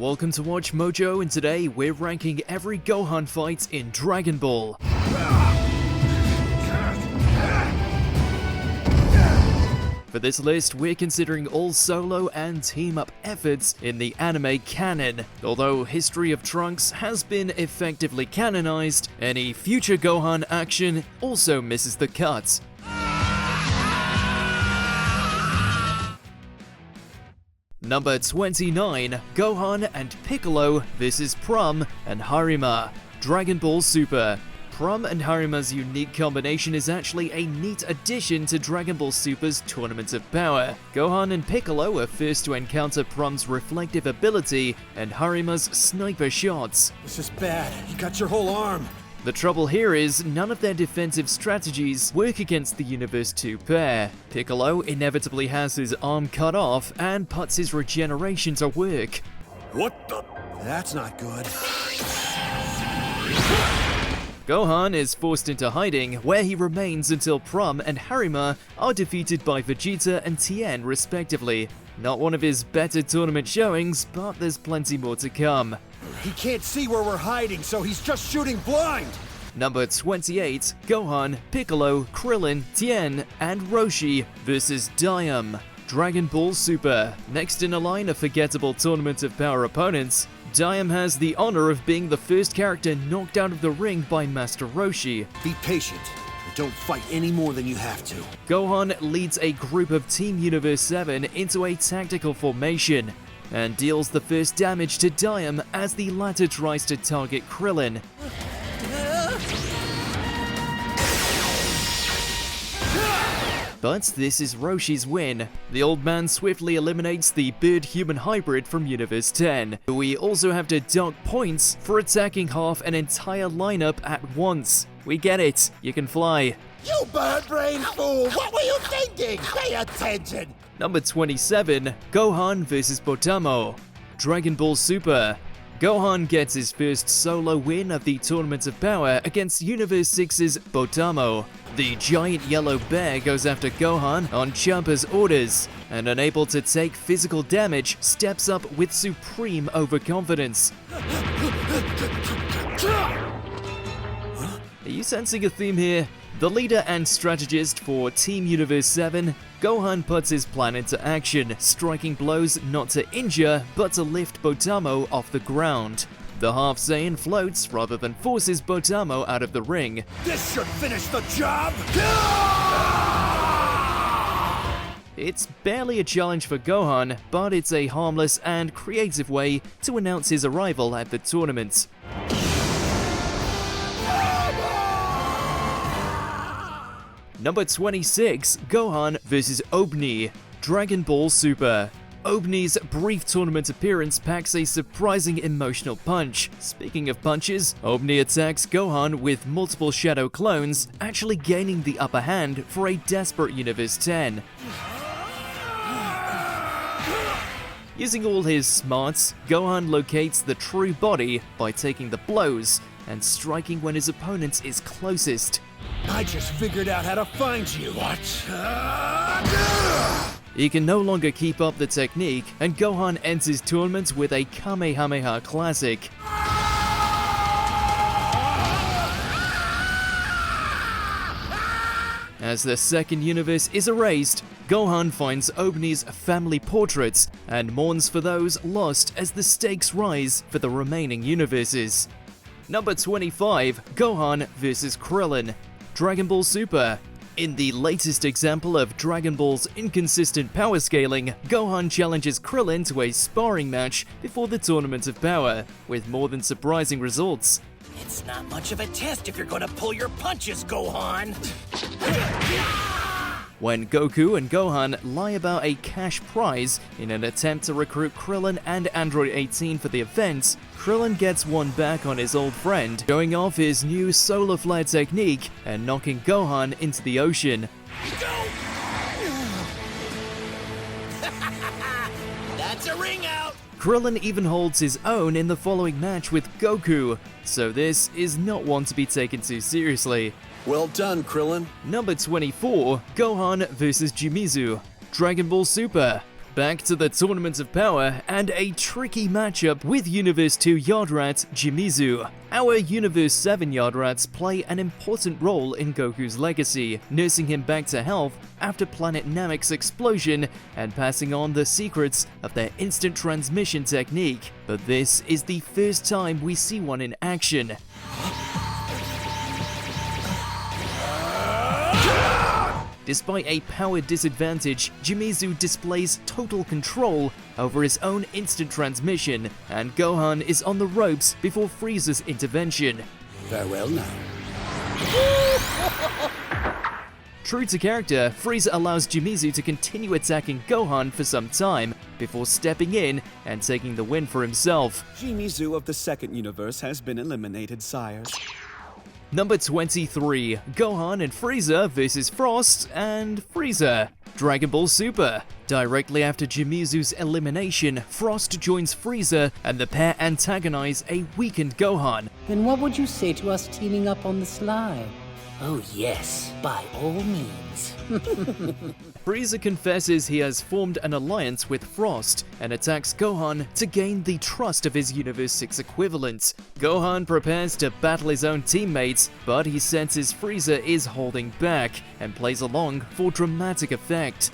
Welcome to Watch Mojo, and today we're ranking every Gohan fight in Dragon Ball. For this list, we're considering all solo and team-up efforts in the anime canon. Although History of Trunks has been effectively canonized, any future Gohan action also misses the cut. Number 29, Gohan and Piccolo vs. Prum and Harima. Dragon Ball Super. Prum and Harima's unique combination is actually a neat addition to Dragon Ball Super's Tournament of Power. Gohan and Piccolo are first to encounter Prum's reflective ability and Harima's sniper shots. This is bad. You got your whole arm. The trouble here is, none of their defensive strategies work against the Universe 2 pair. Piccolo inevitably has his arm cut off and puts his regeneration to work. What the? That's not good. Gohan is forced into hiding, where he remains until Prum and Harima are defeated by Vegeta and Tien respectively. Not one of his better tournament showings, but there's plenty more to come. He can't see where we're hiding, so he's just shooting blind! Number 28, Gohan, Piccolo, Krillin, Tien, and Roshi vs. Daiam. Dragon Ball Super. Next in a line of forgettable Tournament of Power opponents, Daiam has the honor of being the first character knocked out of the ring by Master Roshi. Be patient, and don't fight any more than you have to. Gohan leads a group of Team Universe 7 into a tactical formation, and deals the first damage to Daiam as the latter tries to target Krillin. But this is Roshi's win. The old man swiftly eliminates the bird-human hybrid from Universe 10. We also have to dock points for attacking half an entire lineup at once. We get it, you can fly. You bird-brained fool! What were you thinking? Pay attention! Number 27, Gohan vs. Botamo. Dragon Ball Super. Gohan gets his first solo win of the Tournament of Power against Universe 6's Botamo. The giant yellow bear goes after Gohan on Champa's orders, and unable to take physical damage, steps up with supreme overconfidence. Are you sensing a theme here? The leader and strategist for Team Universe 7, Gohan puts his plan into action, striking blows not to injure, but to lift Botamo off the ground. The Half Saiyan floats rather than forces Botamo out of the ring. This should finish the job! It's barely a challenge for Gohan, but it's a harmless and creative way to announce his arrival at the tournament. Number 26, Gohan vs. Obni. Dragon Ball Super. Obni's brief tournament appearance packs a surprising emotional punch. Speaking of punches, Obni attacks Gohan with multiple Shadow clones, actually gaining the upper hand for a desperate Universe 10. Using all his smarts, Gohan locates the true body by taking the blows and striking when his opponent is closest. I just figured out how to find you. What? He can no longer keep up the technique, and Gohan ends his tournament with a Kamehameha Classic. As the second universe is erased, Gohan finds Obni's family portraits and mourns for those lost as the stakes rise for the remaining universes. Number 25, Gohan vs. Krillin. Dragon Ball Super. In the latest example of Dragon Ball's inconsistent power scaling, Gohan challenges Krillin to a sparring match before the Tournament of Power, with more than surprising results. It's not much of a test if you're gonna pull your punches, Gohan! When Goku and Gohan lie about a cash prize in an attempt to recruit Krillin and Android 18 for the event, Krillin gets one back on his old friend, showing off his new solar flare technique and knocking Gohan into the ocean. That's a ring out! Krillin even holds his own in the following match with Goku, so this is not one to be taken too seriously. Well done, Krillin. Number 24, Gohan vs. Jimizu. Dragon Ball Super. Back to the Tournament of Power and a tricky matchup with Universe 2 Yardrat Jimizu. Our Universe 7 Yardrats play an important role in Goku's legacy, nursing him back to health after Planet Namek's explosion and passing on the secrets of their instant transmission technique. But this is the first time we see one in action. Despite a power disadvantage, Jimizu displays total control over his own instant transmission, and Gohan is on the ropes before Frieza's intervention. Farewell now. True to character, Frieza allows Jimizu to continue attacking Gohan for some time before stepping in and taking the win for himself. Jimizu of the second universe has been eliminated, sire. Number 23, Gohan and Frieza vs Frost and Frieza. Dragon Ball Super. Directly after Jimizu's elimination, Frost joins Frieza and the pair antagonize a weakened Gohan. Then what would you say to us teaming up on the sly? Oh yes, by all means. Frieza confesses he has formed an alliance with Frost and attacks Gohan to gain the trust of his Universe 6 equivalent. Gohan prepares to battle his own teammates, but he senses Frieza is holding back and plays along for dramatic effect.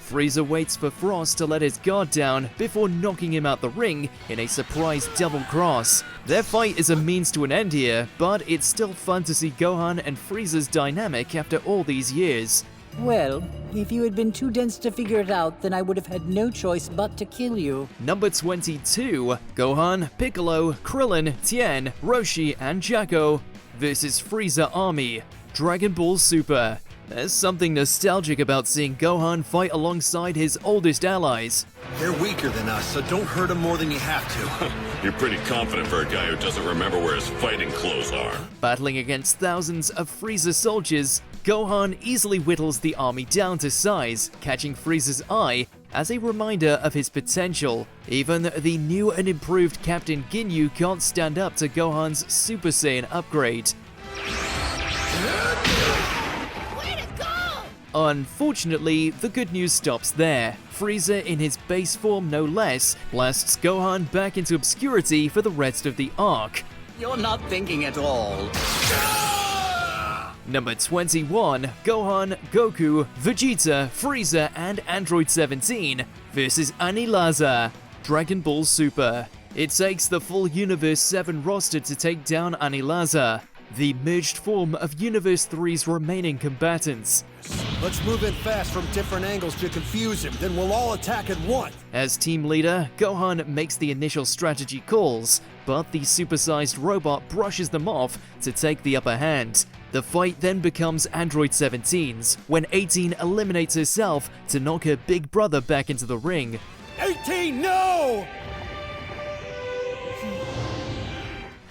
Frieza waits for Frost to let his guard down before knocking him out the ring in a surprise double cross. Their fight is a means to an end here, but it's still fun to see Gohan and Frieza's dynamic after all these years. Well, if you had been too dense to figure it out, then I would have had no choice but to kill you. Number 22, Gohan, Piccolo, Krillin, Tien, Roshi, and Jaco versus Frieza Army. Dragon Ball Super. There's something nostalgic about seeing Gohan fight alongside his oldest allies. They're weaker than us, so don't hurt them more than you have to. You're pretty confident for a guy who doesn't remember where his fighting clothes are. Battling against thousands of Frieza soldiers, Gohan easily whittles the army down to size, catching Frieza's eye as a reminder of his potential. Even the new and improved Captain Ginyu can't stand up to Gohan's Super Saiyan upgrade. Unfortunately, the good news stops there. Frieza, in his base form no less, blasts Gohan back into obscurity for the rest of the arc. You're not thinking at all. Number 21, Gohan, Goku, Vegeta, Frieza, and Android 17 versus Anilaza. Dragon Ball Super. It takes the full Universe 7 roster to take down Anilaza, the merged form of Universe 3's remaining combatants. Let's move in fast from different angles to confuse him, then we'll all attack at once. As team leader, Gohan makes the initial strategy calls, but the supersized robot brushes them off to take the upper hand. The fight then becomes Android 17's, when 18 eliminates herself to knock her big brother back into the ring. 18, no!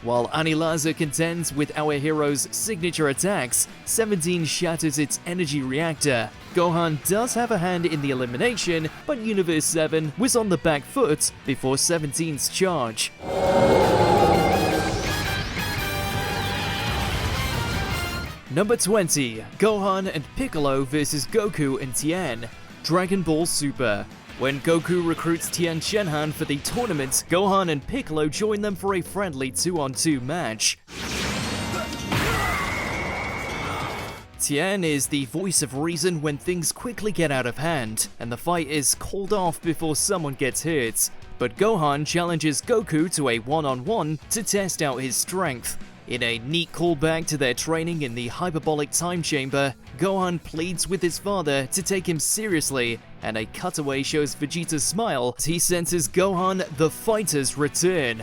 While Anilaza contends with our hero's signature attacks, 17 shatters its energy reactor. Gohan does have a hand in the elimination, but Universe 7 was on the back foot before 17's charge. Number 20, Gohan and Piccolo vs Goku and Tien. Dragon Ball Super. When Goku recruits Tien Shenhan for the tournament, Gohan and Piccolo join them for a friendly 2-on-2 match. Tien is the voice of reason when things quickly get out of hand, and the fight is called off before someone gets hurt. But Gohan challenges Goku to a one-on-one to test out his strength. In a neat callback to their training in the hyperbolic time chamber, Gohan pleads with his father to take him seriously, and a cutaway shows Vegeta's smile as he senses Gohan the fighter's return.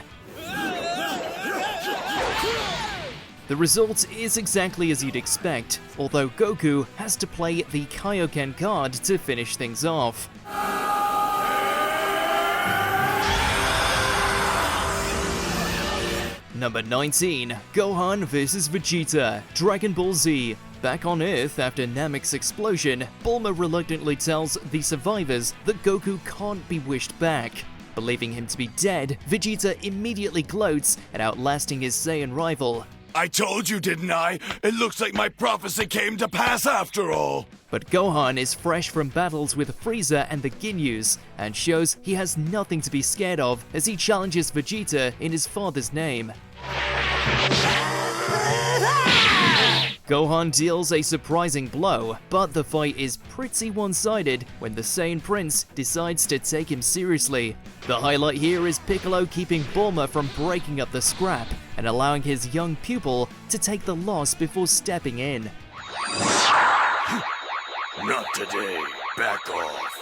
The result is exactly as you'd expect, although Goku has to play the Kaioken card to finish things off. Number 19, Gohan vs Vegeta, Dragon Ball Z. Back on Earth after Namek's explosion, Bulma reluctantly tells the survivors that Goku can't be wished back. Believing him to be dead, Vegeta immediately gloats at outlasting his Saiyan rival. I told you, didn't I? It looks like my prophecy came to pass after all. But Gohan is fresh from battles with Frieza and the Ginyus, and shows he has nothing to be scared of as he challenges Vegeta in his father's name. Gohan deals a surprising blow, but the fight is pretty one-sided when the Saiyan Prince decides to take him seriously. The highlight here is Piccolo keeping Bulma from breaking up the scrap and allowing his young pupil to take the loss before stepping in. Not today. Back off.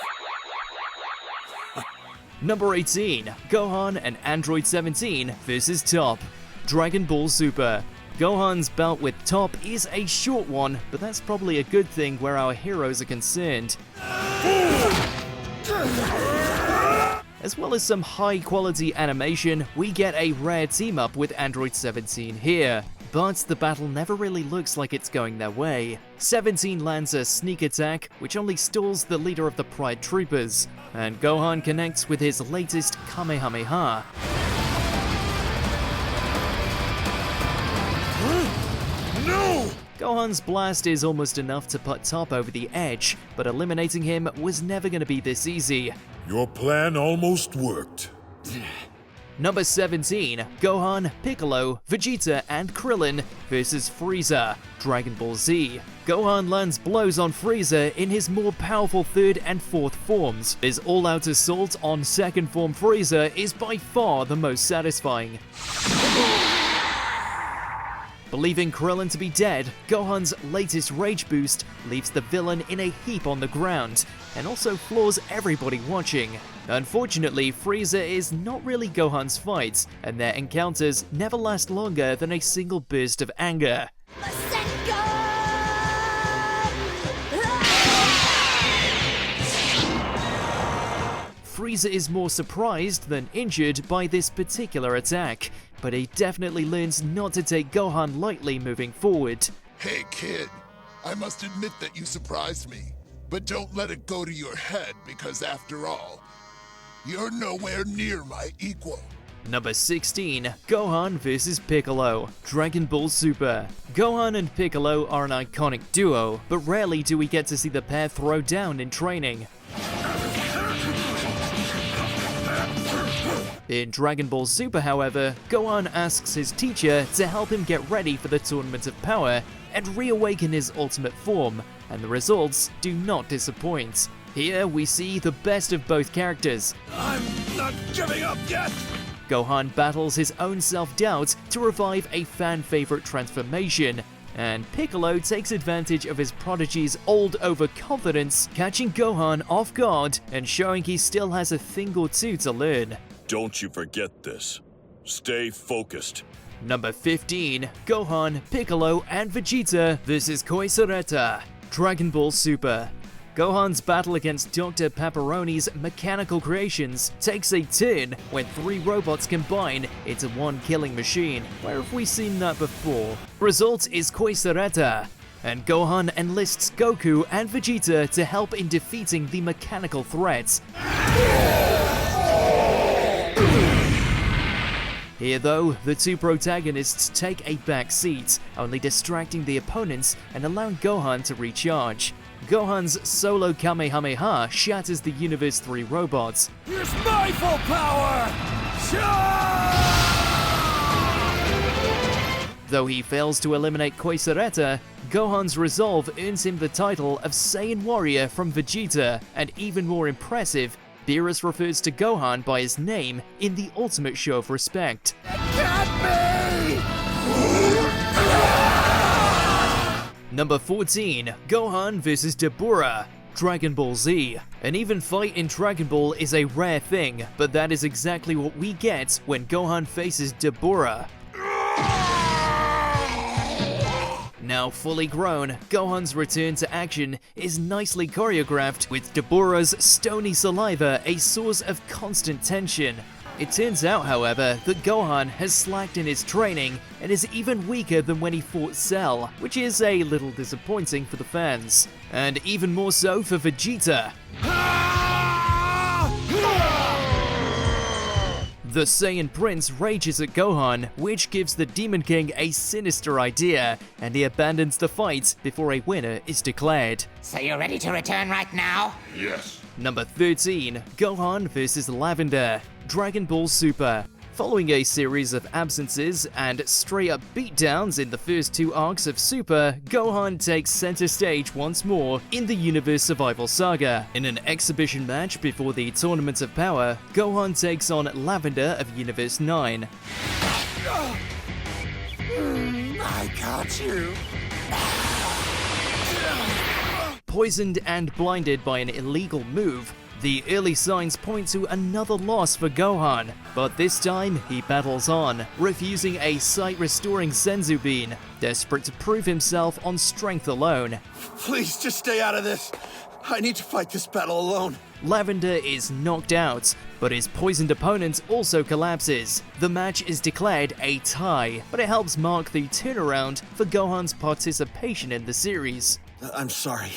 Number 18, Gohan and Android 17 vs. Top. Dragon Ball Super. Gohan's bout with Top is a short one, but that's probably a good thing where our heroes are concerned. As well as some high-quality animation, we get a rare team-up with Android 17 here. But the battle never really looks like it's going their way. 17 lands a sneak attack, which only stalls the leader of the Pride Troopers, and Gohan connects with his latest Kamehameha. No! Gohan's blast is almost enough to put Top over the edge, but eliminating him was never going to be this easy. Your plan almost worked. Number 17, Gohan, Piccolo, Vegeta, and Krillin vs. Frieza. Dragon Ball Z. Gohan lands blows on Frieza in his more powerful third and fourth forms. His all-out assault on second form Frieza is by far the most satisfying. Believing Krillin to be dead, Gohan's latest rage boost leaves the villain in a heap on the ground, and also floors everybody watching. Unfortunately, Frieza is not really Gohan's fight, and their encounters never last longer than a single burst of anger. Frieza is more surprised than injured by this particular attack, but he definitely learns not to take Gohan lightly moving forward. Hey kid, I must admit that you surprised me, but don't let it go to your head because after all, you're nowhere near my equal. Number 16, Gohan vs. Piccolo. Dragon Ball Super. Gohan and Piccolo are an iconic duo, but rarely do we get to see the pair throw down in training. In Dragon Ball Super, however, Gohan asks his teacher to help him get ready for the Tournament of Power and reawaken his ultimate form, and the results do not disappoint. Here we see the best of both characters. I'm not giving up yet! Gohan battles his own self-doubt to revive a fan-favorite transformation, and Piccolo takes advantage of his prodigy's old overconfidence, catching Gohan off guard and showing he still has a thing or two to learn. Don't you forget this. Stay focused. Number 15, Gohan, Piccolo, and Vegeta vs. Koisereta. Dragon Ball Super. Gohan's battle against Dr. Pepperoni's mechanical creations takes a turn when three robots combine into one killing machine. Where have we seen that before? Result is Koisereta, and Gohan enlists Goku and Vegeta to help in defeating the mechanical threat. Here though, the two protagonists take a back seat, only distracting the opponents and allowing Gohan to recharge. Gohan's solo Kamehameha shatters the Universe 3 robots. Here's my full power! Though he fails to eliminate Koisereta, Gohan's resolve earns him the title of Saiyan Warrior from Vegeta, and even more impressive, Beerus refers to Gohan by his name in the ultimate show of respect. Number 14, Gohan vs. Dabura. Dragon Ball Z. An even fight in Dragon Ball is a rare thing, but that is exactly what we get when Gohan faces Dabura. Now fully grown, Gohan's return to action is nicely choreographed, with Dabura's stony saliva a source of constant tension. It turns out, however, that Gohan has slacked in his training and is even weaker than when he fought Cell, which is a little disappointing for the fans. And even more so for The Saiyan Prince rages at Gohan, which gives the Demon King a sinister idea, and he abandons the fight before a winner is declared. So you're ready to return right now? Yes. Number 13, Gohan vs. Lavender, Dragon Ball Super. Following a series of absences and straight-up beatdowns in the first 2 arcs of Super, Gohan takes center stage once more in the Universe Survival Saga. In an exhibition match before the Tournament of Power, Gohan takes on Lavender of Universe 9. I got you. Poisoned and blinded by an illegal move, the early signs point to another loss for Gohan, but this time he battles on, refusing a sight-restoring Senzu Bean, desperate to prove himself on strength alone. Please just stay out of this. I need to fight this battle alone. Lavender is knocked out, but his poisoned opponent also collapses. The match is declared a tie, but it helps mark the turnaround for Gohan's participation in the series. I'm sorry.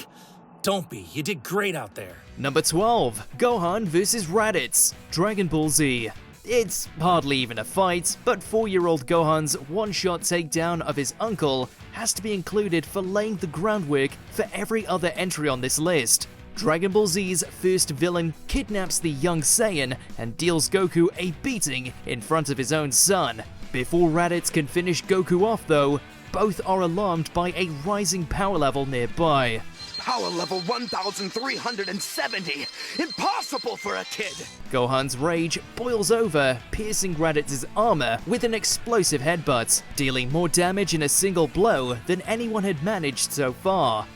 Don't be, you did great out there. Number 12, Gohan vs. Raditz, Dragon Ball Z. It's hardly even a fight, but 4-year-old Gohan's one-shot takedown of his uncle has to be included for laying the groundwork for every other entry on this list. Dragon Ball Z's first villain kidnaps the young Saiyan and deals Goku a beating in front of his own son. Before Raditz can finish Goku off though, both are alarmed by a rising power level nearby. Power level 1,370. Impossible for a kid. Gohan's rage boils over, piercing Raditz's armor with an explosive headbutt, dealing more damage in a single blow than anyone had managed so far.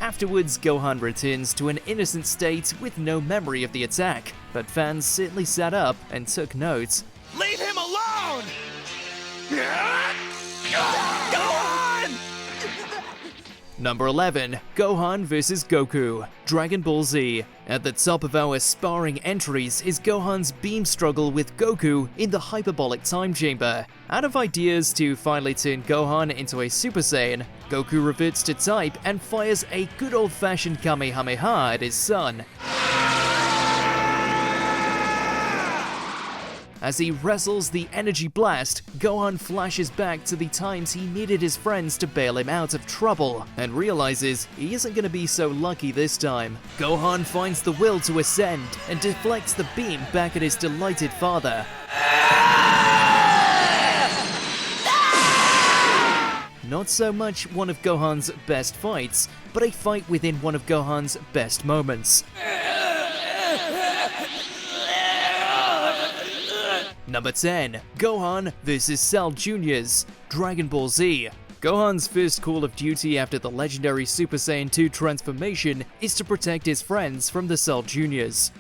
Afterwards, Gohan returns to an innocent state with no memory of the attack, but fans certainly sat up and took note. Leave him alone! Gohan! Number 11, Gohan vs. Goku, Dragon Ball Z. At the top of our sparring entries is Gohan's beam struggle with Goku in the hyperbolic time chamber. Out of ideas to finally turn Gohan into a Super Saiyan, Goku reverts to type and fires a good old-fashioned Kamehameha at his son. As he wrestles the energy blast, Gohan flashes back to the times he needed his friends to bail him out of trouble, and realizes he isn't going to be so lucky this time. Gohan finds the will to ascend and deflects the beam back at his delighted father. Not so much one of Gohan's best fights, but a fight within one of Gohan's best moments. Number 10, Gohan vs. Cell Jr.'s Dragon Ball Z. Gohan's first call of duty after the legendary Super Saiyan 2 transformation is to protect his friends from the Cell Jr.'s.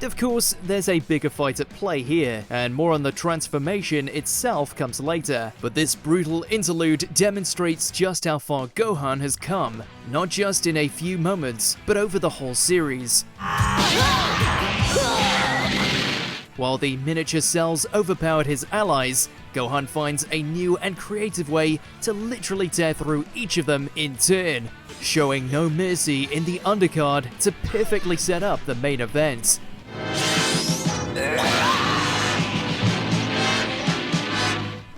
Of course, there's a bigger fight at play here, and more on the transformation itself comes later, but this brutal interlude demonstrates just how far Gohan has come, not just in a few moments, but over the whole series. While the miniature cells overpowered his allies, Gohan finds a new and creative way to literally tear through each of them in turn, showing no mercy in the undercard to perfectly set up the main event.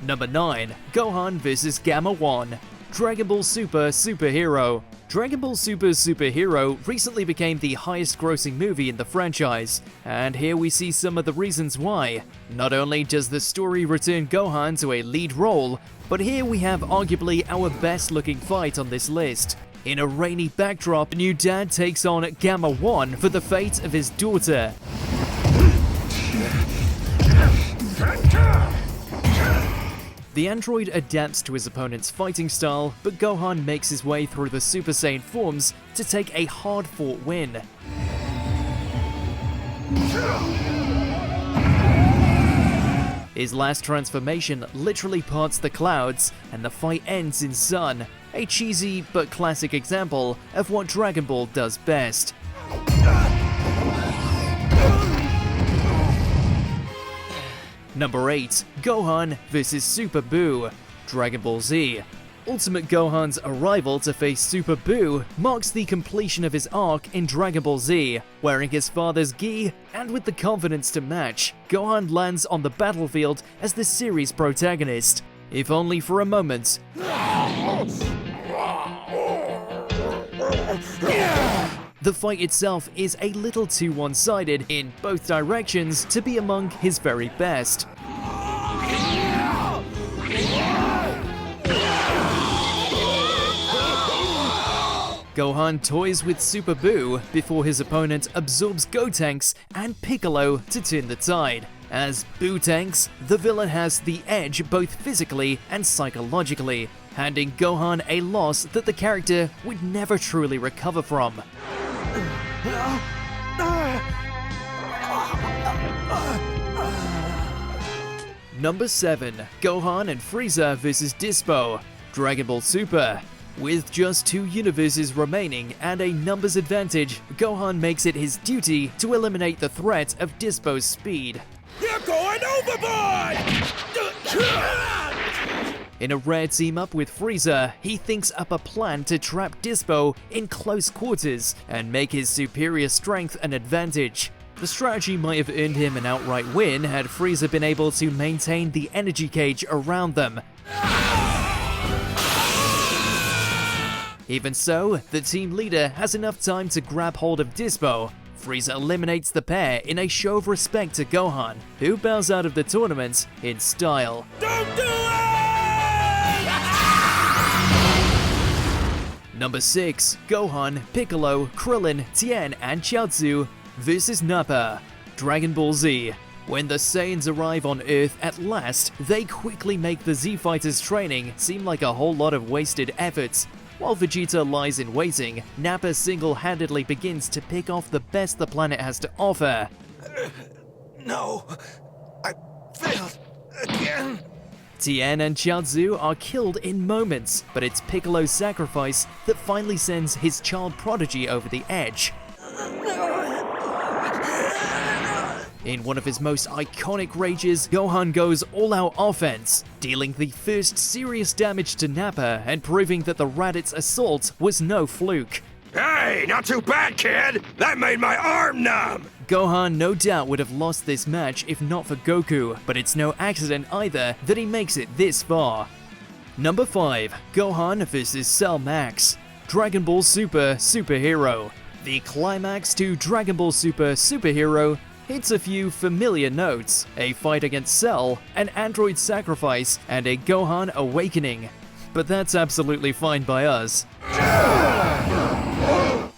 Number 9, Gohan vs. Gamma 1, Dragon Ball Super Superhero. Dragon Ball Super Superhero recently became the highest grossing movie in the franchise, and here we see some of the reasons why. Not only does the story return Gohan to a lead role, but here we have arguably our best looking fight on this list. In a rainy backdrop, new dad takes on Gamma 1 for the fate of his daughter. The android adapts to his opponent's fighting style, but Gohan makes his way through the Super Saiyan forms to take a hard-fought win. His last transformation literally parts the clouds, and the fight ends in sun, a cheesy but classic example of what Dragon Ball does best. Number 8, Gohan vs. Super Buu, Dragon Ball Z. Ultimate Gohan's arrival to face Super Buu marks the completion of his arc in Dragon Ball Z. Wearing his father's gi, and with the confidence to match, Gohan lands on the battlefield as the series' protagonist. If only for a moment. The fight itself is a little too one-sided in both directions to be among his very best. Gohan toys with Super Buu before his opponent absorbs Gotenks and Piccolo to turn the tide. As Buu tanks, the villain has the edge both physically and psychologically, handing Gohan a loss that the character would never truly recover from. Number 7. Gohan and Frieza vs Dispo. Dragon Ball Super. With just 2 universes remaining and a numbers advantage, Gohan makes it his duty to eliminate the threat of Dispo's speed. You're going overboard! In a rare team-up with Frieza, he thinks up a plan to trap Dispo in close quarters and make his superior strength an advantage. The strategy might have earned him an outright win had Frieza been able to maintain the energy cage around them. Even so, the team leader has enough time to grab hold of Dispo. Frieza eliminates the pair in a show of respect to Gohan, who bows out of the tournament in style. Don't do it! Number 6. Gohan, Piccolo, Krillin, Tien, and Chiaotzu vs Nappa. Dragon Ball Z. When the Saiyans arrive on Earth at last, they quickly make the Z-Fighters' training seem like a whole lot of wasted efforts. While Vegeta lies in waiting, Nappa single-handedly begins to pick off the best the planet has to offer. No, I failed again. Tien and Chiaotzu are killed in moments, but it's Piccolo's sacrifice that finally sends his child prodigy over the edge. In one of his most iconic rages, Gohan goes all-out offense, dealing the first serious damage to Nappa and proving that the Raditz assault was no fluke. Hey, not too bad, kid! That made my arm numb! Gohan no doubt would have lost this match if not for Goku, but it's no accident either that he makes it this far. Number 5. Gohan vs Cell Max. Dragon Ball Super Superhero. The climax to Dragon Ball Super Superhero hits a few familiar notes: a fight against Cell, an android sacrifice, and a Gohan awakening. But that's absolutely fine by us.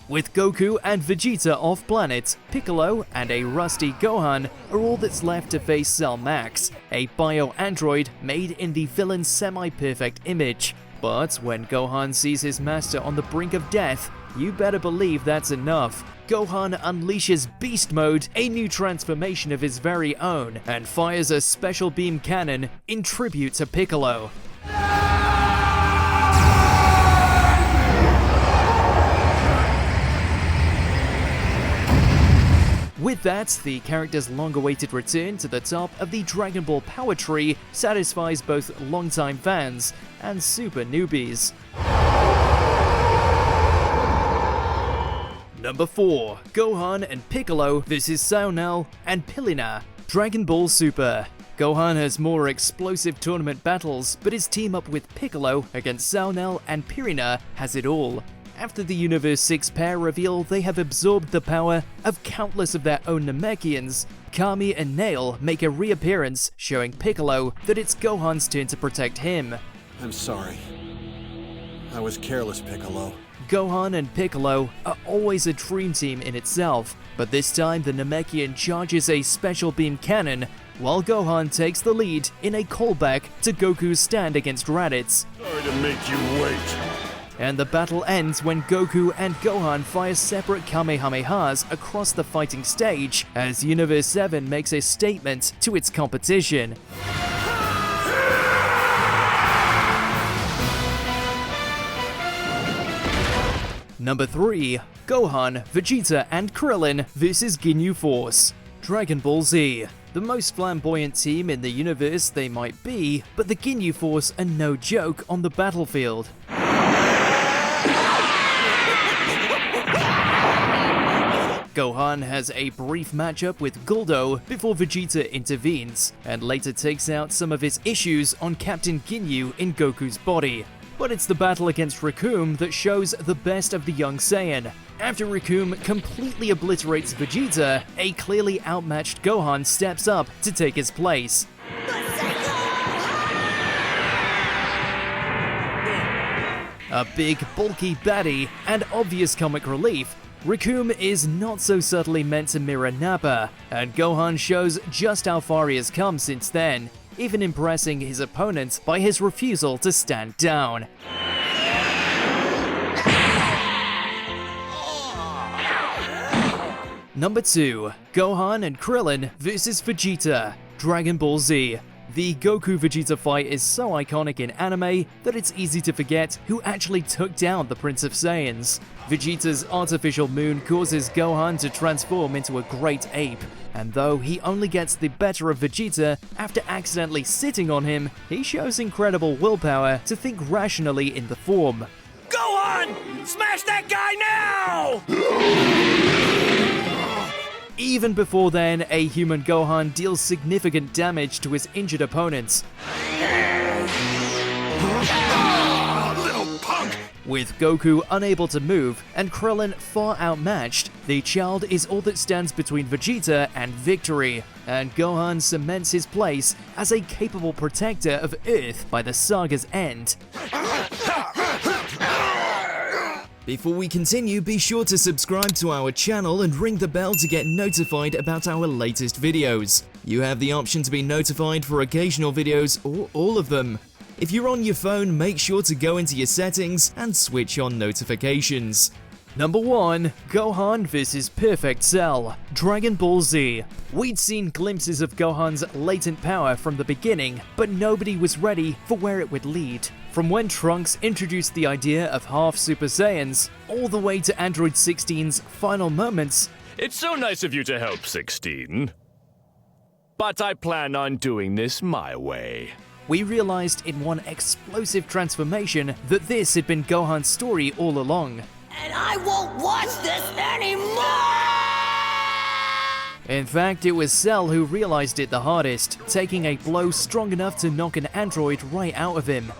With Goku and Vegeta off-planet, Piccolo and a rusty Gohan are all that's left to face Cell Max, a bio-android made in the villain's semi-perfect image. But when Gohan sees his master on the brink of death, you better believe that's enough. Gohan unleashes Beast Mode, a new transformation of his very own, and fires a special beam cannon in tribute to Piccolo. With that, the character's long-awaited return to the top of the Dragon Ball power tree satisfies both longtime fans and super newbies. Number 4. Gohan and Piccolo vs Saunel and Pilina. Dragon Ball Super. Gohan has more explosive tournament battles, but his team up with Piccolo against Saunel and Pilina has it all. After the Universe 6 pair reveal they have absorbed the power of countless of their own Namekians, Kami and Nail make a reappearance, showing Piccolo that it's Gohan's turn to protect him. I'm sorry. I was careless, Piccolo. Gohan and Piccolo are always a dream team in itself, but this time the Namekian charges a special beam cannon, while Gohan takes the lead in a callback to Goku's stand against Raditz. Sorry to make you wait. And the battle ends when Goku and Gohan fire separate Kamehamehas across the fighting stage, as Universe 7 makes a statement to its competition. Number 3. Gohan, Vegeta, and Krillin vs Ginyu Force. Dragon Ball Z. The most flamboyant team in the universe they might be, but the Ginyu Force are no joke on the battlefield. Gohan has a brief matchup with Guldo before Vegeta intervenes, and later takes out some of his issues on Captain Ginyu in Goku's body. But it's the battle against Recoome that shows the best of the young Saiyan. After Recoome completely obliterates Vegeta, a clearly outmatched Gohan steps up to take his place. A big, bulky baddie and obvious comic relief, Recoome is not so subtly meant to mirror Nappa, and Gohan shows just how far he has come since then, even impressing his opponent by his refusal to stand down. Number 2. Gohan and Krillin vs Vegeta, Dragon Ball Z. The Goku-Vegeta fight is so iconic in anime that it's easy to forget who actually took down the Prince of Saiyans. Vegeta's artificial moon causes Gohan to transform into a great ape, and though he only gets the better of Vegeta after accidentally sitting on him, he shows incredible willpower to think rationally in the form. Gohan! Smash that guy now! Even before then, a human Gohan deals significant damage to his injured opponents. Little punk! With Goku unable to move and Krillin far outmatched, the child is all that stands between Vegeta and victory, and Gohan cements his place as a capable protector of Earth by the saga's end. Before we continue, be sure to subscribe to our channel and ring the bell to get notified about our latest videos. You have the option to be notified for occasional videos or all of them. If you're on your phone, make sure to go into your settings and switch on notifications. Number 1. Gohan vs Perfect Cell, Dragon Ball Z. We'd seen glimpses of Gohan's latent power from the beginning, but nobody was ready for where it would lead. From when Trunks introduced the idea of half Super Saiyans, all the way to Android 16's final moments. It's so nice of you to help, 16. But I plan on doing this my way. We realized in one explosive transformation that this had been Gohan's story all along. And I won't watch this anymore! In fact, it was Cell who realized it the hardest, taking a blow strong enough to knock an android right out of him.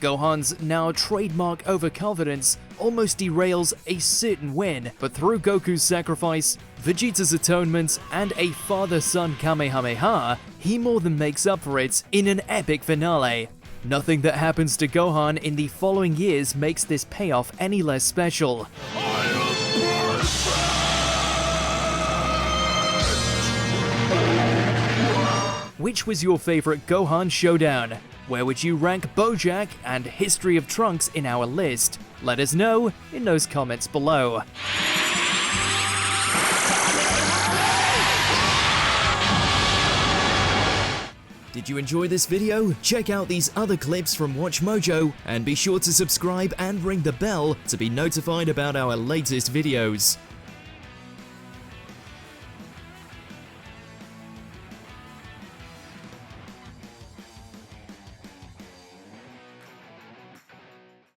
Gohan's now trademark overconfidence almost derails a certain win, but through Goku's sacrifice, Vegeta's atonement, and a father-son Kamehameha, he more than makes up for it in an epic finale. Nothing that happens to Gohan in the following years makes this payoff any less special. Which was your favorite Gohan showdown? Where would you rank Bojack and History of Trunks in our list? Let us know in those comments below. Did you enjoy this video? Check out these other clips from WatchMojo and be sure to subscribe and ring the bell to be notified about our latest videos.